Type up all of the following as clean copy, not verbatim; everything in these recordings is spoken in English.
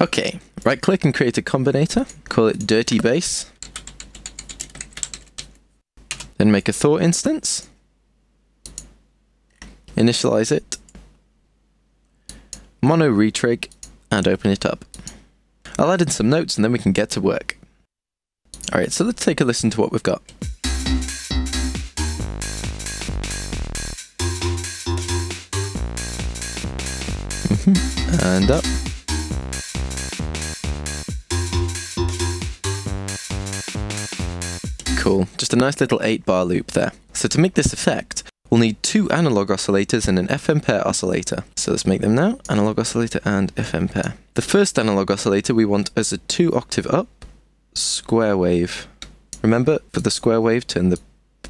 Okay, right click and create a combinator, call it dirty bass. Then make a Thor instance, initialize it, mono retrig, and open it up. I'll add in some notes and then we can get to work. Alright, so let's take a listen to what we've got. And up. Cool, just a nice little 8-bar loop there. So to make this effect, we'll need 2 analog oscillators and an FM pair oscillator. So let's make them now, analog oscillator and FM pair. The first analog oscillator we want as a 2-octave up square wave. Remember, for the square wave, turn the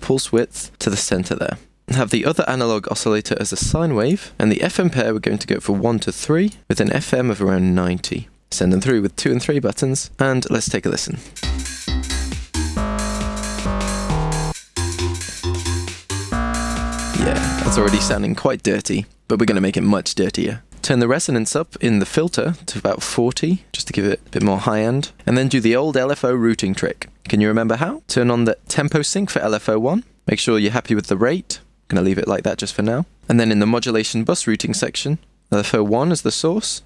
pulse width to the center there. Have the other analog oscillator as a sine wave, and the FM pair we're going to go for 1 to 3 with an FM of around 90. Send them through with 2 and 3 buttons, and let's take a listen. Yeah, that's already sounding quite dirty, but we're going to make it much dirtier. Turn the resonance up in the filter to about 40, just to give it a bit more high end, and then do the old LFO routing trick. Can you remember how? Turn on the tempo sync for LFO1, make sure you're happy with the rate. I'm going to leave it like that just for now. And then in the modulation bus routing section, LFO1 as the source,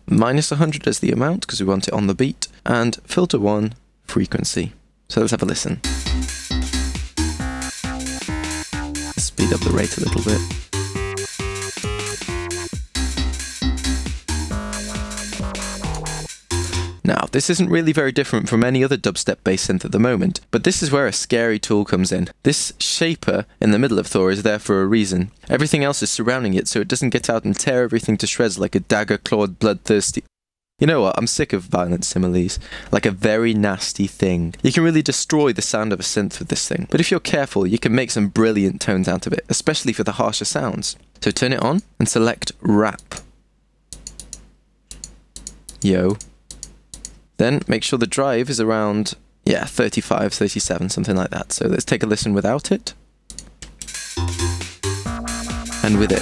minus 100 as the amount because we want it on the beat, and filter 1 frequency. So let's have a listen. Speed up the rate a little bit. Now, this isn't really very different from any other dubstep bass synth at the moment, but this is where a scary tool comes in. This shaper in the middle of Thor is there for a reason. Everything else is surrounding it so it doesn't get out and tear everything to shreds like a dagger-clawed, bloodthirsty... You know what, I'm sick of violent similes. Like a very nasty thing. You can really destroy the sound of a synth with this thing. But if you're careful, you can make some brilliant tones out of it, especially for the harsher sounds. So turn it on and select Rap. Yo. Then make sure the drive is around, 35, 37, something like that. So let's take a listen without it. And with it.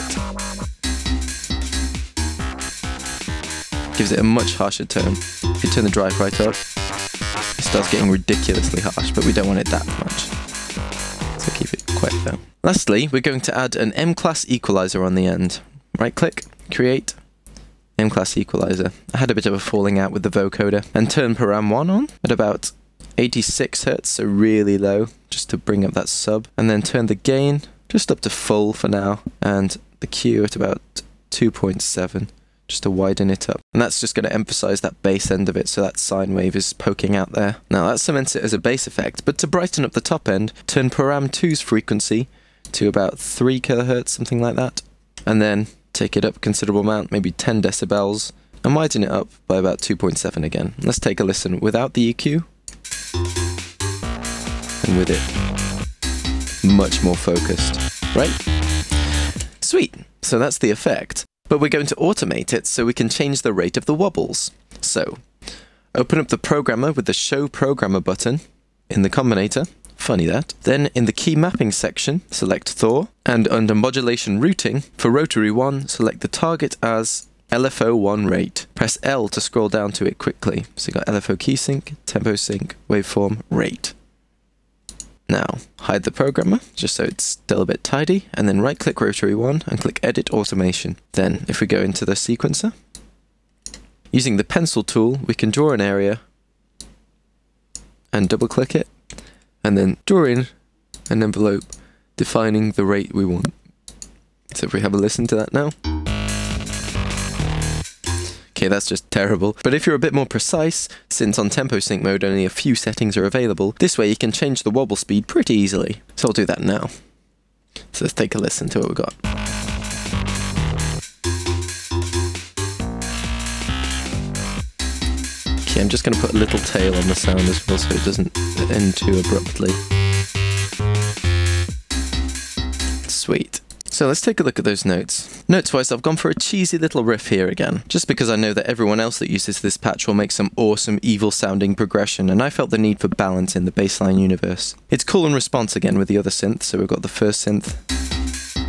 Gives it a much harsher tone. If you turn the drive right up, it starts getting ridiculously harsh, but we don't want it that much. So keep it quite low. Lastly, we're going to add an M-class equalizer on the end. Right click, create. M-class equalizer. I had a bit of a falling out with the vocoder, and turn param 1 on at about 86 Hz, so really low, just to bring up that sub, and then turn the gain just up to full for now, and the Q at about 2.7, just to widen it up. And that's just going to emphasize that bass end of it, so that sine wave is poking out there. Now that cements it as a bass effect, but to brighten up the top end, turn param 2's frequency to about 3 kHz, something like that, and then take it up a considerable amount, maybe 10 decibels, and widen it up by about 2.7 again. Let's take a listen without the EQ, and with it. Much more focused, right? Sweet, so that's the effect, but we're going to automate it so we can change the rate of the wobbles. So, open up the programmer with the Show Programmer button in the combinator. Funny that. Then in the key mapping section, select Thor, and under modulation routing, for rotary 1, select the target as LFO1 rate. Press L to scroll down to it quickly. So you got LFO key sync, tempo sync, waveform, rate. Now, hide the programmer, just so it's still a bit tidy, and then right click rotary 1 and click edit automation. Then, if we go into the sequencer, using the pencil tool, we can draw an area and double click it, and then draw in an envelope defining the rate we want. So if we have a listen to that now. Okay, that's just terrible. But if you're a bit more precise, since on tempo sync mode only a few settings are available, this way you can change the wobble speed pretty easily. So I'll do that now. So let's take a listen to what we've got. Okay, I'm just going to put a little tail on the sound as well so it doesn't end too abruptly. Sweet. So let's take a look at those notes. Notes-wise, I've gone for a cheesy little riff here again, just because I know that everyone else that uses this patch will make some awesome, evil-sounding progression, and I felt the need for balance in the Bassline universe. It's call and response again with the other synth, so we've got the first synth,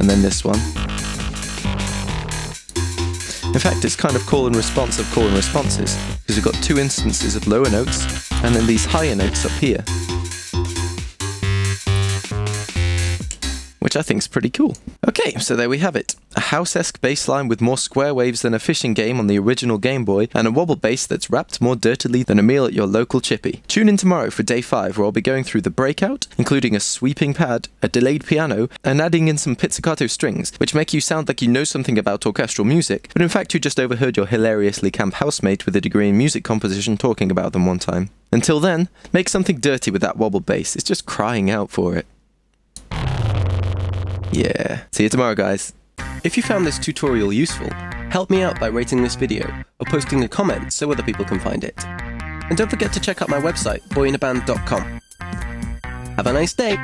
and then this one. In fact, it's kind of call and response of call and responses, because we've got two instances of lower notes, and then these higher notes up here. Which I think is pretty cool. Okay, so there we have it. A house-esque bass line with more square waves than a fishing game on the original Game Boy, and a wobble bass that's wrapped more dirtily than a meal at your local chippy. Tune in tomorrow for day 5, where I'll be going through the breakout, including a sweeping pad, a delayed piano, and adding in some pizzicato strings, which make you sound like you know something about orchestral music, but in fact you just overheard your hilariously camp housemate with a degree in music composition talking about them one time. Until then, make something dirty with that wobble bass. It's just crying out for it. Yeah. See you tomorrow, guys. If you found this tutorial useful, help me out by rating this video or posting a comment so other people can find it. And don't forget to check out my website, boyinaband.com. Have a nice day!